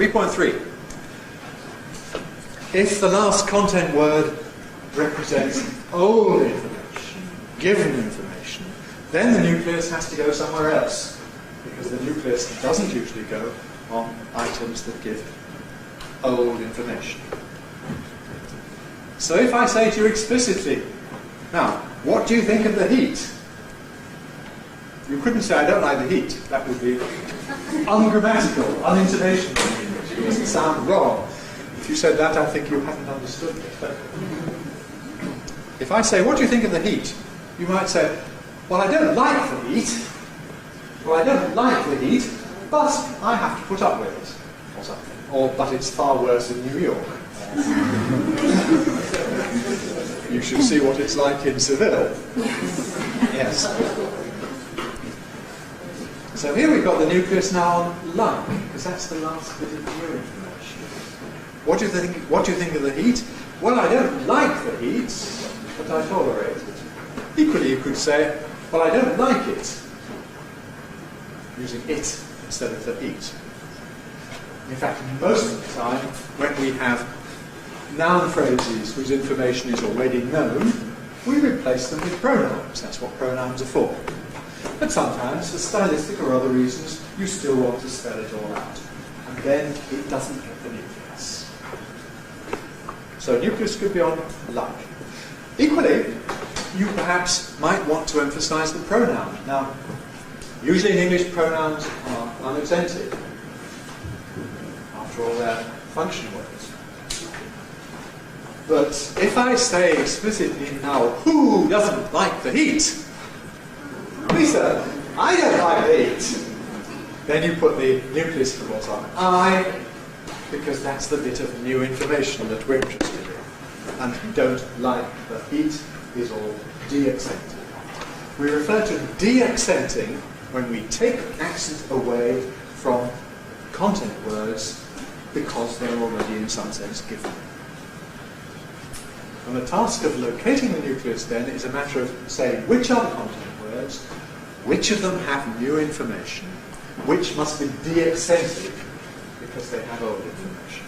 3.3. If the last content word represents old information, given information, then the nucleus has to go somewhere else, because the nucleus doesn't usually go on items that give old information. So if I say to you explicitly, now, what do you think of the heat? You couldn't say, I don't like the heat. That would be ungrammatical, unintonational. It doesn't sound wrong. If you said that, I think you haven't understood it. If I say, what do you think of the heat? You might say, well, I don't like the heat. Well, I don't like the heat, but I have to put up with it, or something. Or, but it's far worse in New York. You should see what it's like in Seville. Yes. So here we've got the nucleus now on like, because that's the last bit of new information. What do you think of the heat? Well, I don't like the heat, but I tolerate it. Equally, you could say, well, I don't like it, using it instead of the heat. In fact, most of the time, when we have noun phrases whose information is already known, we replace them with pronouns. That's what pronouns are for. But sometimes, for stylistic or other reasons, you still want to spell it all out. And then it doesn't get the nucleus. So nucleus could be on like. Equally, you perhaps might want to emphasize the pronoun. Now, usually in English, pronouns are unaccented. After all, they're function words. But if I say explicitly now, who doesn't like the heat? Lisa, I don't like the heat. Then you put the nucleus, of course, on I, because that's the bit of new information that we're interested in. And don't like the heat is all deaccenting. We refer to deaccenting when we take accent away from content words because they're already in some sense given. And the task of locating the nucleus then is a matter of saying which are the content words, which of them have new information, which must be deaccented because they have old information.